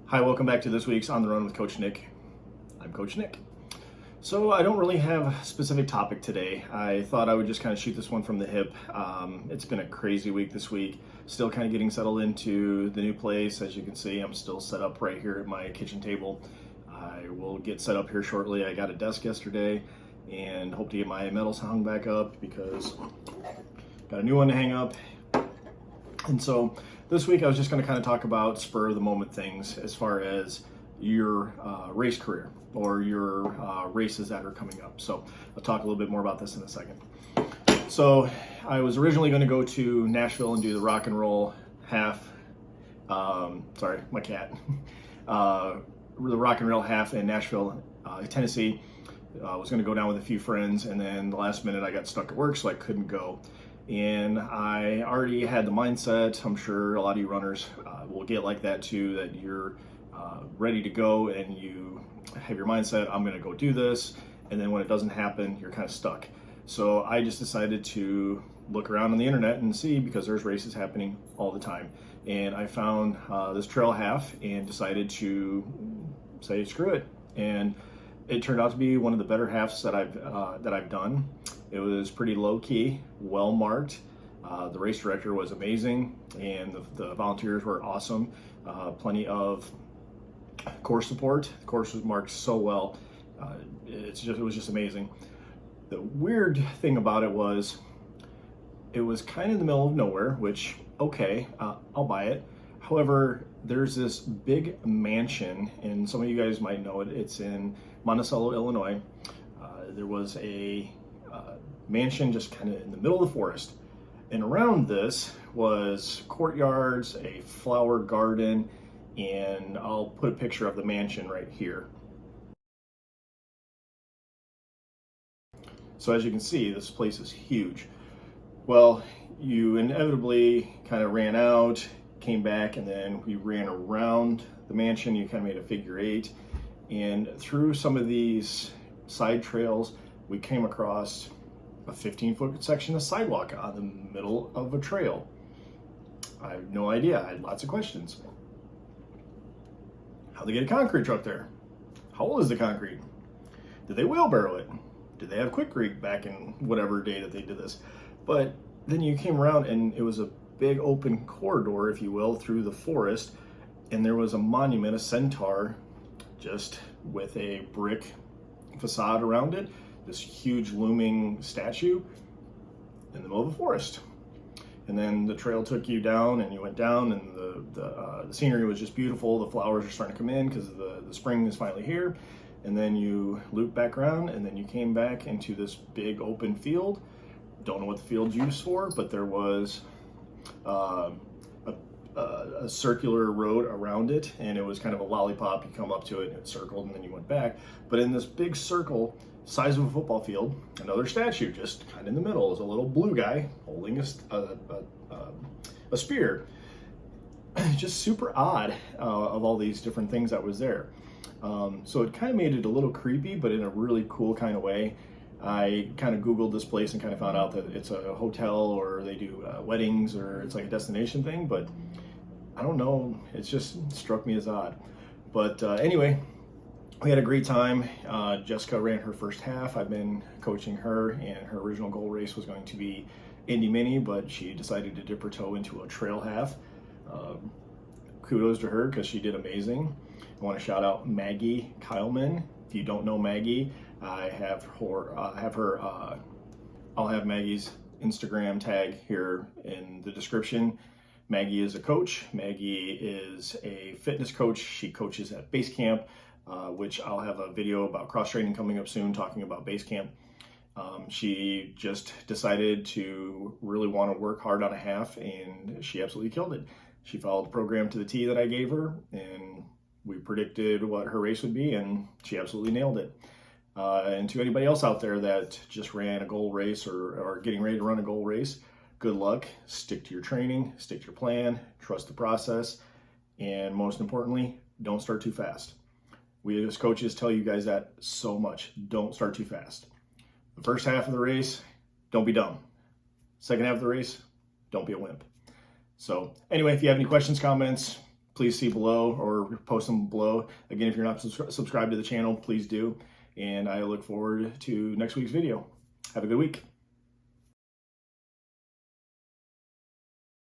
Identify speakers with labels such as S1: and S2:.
S1: Hi, welcome back to this week's On the Run with Coach Nick. I'm Coach Nick. So I don't really have a specific topic today. I thought I would just kind of shoot this one from the hip. It's been a crazy week this week. Still kind of getting settled into the new place. As you can see, I'm still set up right here at my kitchen table. I will get set up here shortly. I got a desk yesterday and hope to get my medals hung back up because got a new one to hang up. And so this week I was just going to kind of talk about spur of the moment things as far as your race career or your races that are coming up. So I'll talk a little bit more about this in a second. So I was originally going to go to Nashville and do the rock and roll half. Sorry, my cat. The rock and roll half in Nashville, Tennessee. I was going to go down with a few friends, and then the last minute I got stuck at work, so I couldn't go. And I already had the mindset, I'm sure a lot of you runners will get like that too, that you're ready to go and you have your mindset, I'm gonna go do this, and then when it doesn't happen, you're kind of stuck. So I just decided to look around on the internet and see, because there's races happening all the time. And I found this trail half and decided to say, screw it. And it turned out to be one of the better halves that I've done. It was pretty low key, well marked. The race director was amazing, and the volunteers were awesome. Plenty of course support. The course was marked so well. It was just amazing. The weird thing about it was kind of in the middle of nowhere, which okay, I'll buy it. However, there's this big mansion, and some of you guys might know it. It's in Monticello, Illinois. There was a mansion just kind of in the middle of the forest, and around this was courtyards, a flower garden, and I'll put a picture of the mansion right here. So as you can see, this place is huge. Well, you inevitably kind of ran out, came back, and then we ran around the mansion. You kind of made a figure eight, and through some of these side trails, we came across a 15-foot section of sidewalk on the middle of a trail. I have no idea. I had lots of questions. How'd they get a concrete truck there? How old is the concrete? Did they wheelbarrow it? Did they have Quikrete back in whatever day that they did this? But then you came around and it was a big open corridor, if you will, through the forest, and there was a monument, a centaur, just with a brick facade around it, this huge looming statue in the middle of the forest. And then the trail took you down, and you went down, and the scenery was just beautiful. The flowers are starting to come in because the spring is finally here. And then you looped back around, and then you came back into this big open field. Don't know what the field's used for, but there was a circular road around it, and it was kind of a lollipop. You come up to it and it circled, and then you went back. But in this big circle, size of a football field, another statue just kind of in the middle is a little blue guy holding a spear. Just super odd of all these different things that was there. So it kind of made it a little creepy, but in a really cool kind of way. I kind of Googled this place and kind of found out that it's a hotel, or they do weddings, or it's like a destination thing, but I don't know. It just struck me as odd. But anyway, we had a great time. Jessica ran her first half. I've been coaching her, and her original goal race was going to be Indy Mini, but she decided to dip her toe into a trail half. Kudos to her because she did amazing. I want to shout out Maggie Kyleman. If you don't know Maggie, I have her. I'll have Maggie's Instagram tag here in the description. Maggie is a coach. Maggie is a fitness coach. She coaches at Base Camp, which I'll have a video about cross training coming up soon, talking about Base Camp. She just decided to really want to work hard on a half, and she absolutely killed it. She followed the program to the T that I gave her, and we predicted what her race would be, and she absolutely nailed it. And to anybody else out there that just ran a goal race or getting ready to run a goal race, good luck. Stick to your training, stick to your plan, trust the process, and most importantly, don't start too fast. We as coaches tell you guys that so much. Don't start too fast. The first half of the race, don't be dumb. Second half of the race, don't be a wimp. So anyway, if you have any questions, comments, please see below or post them below. Again, if you're not subscribed to the channel, please do. And I look forward to next week's video. Have a good week.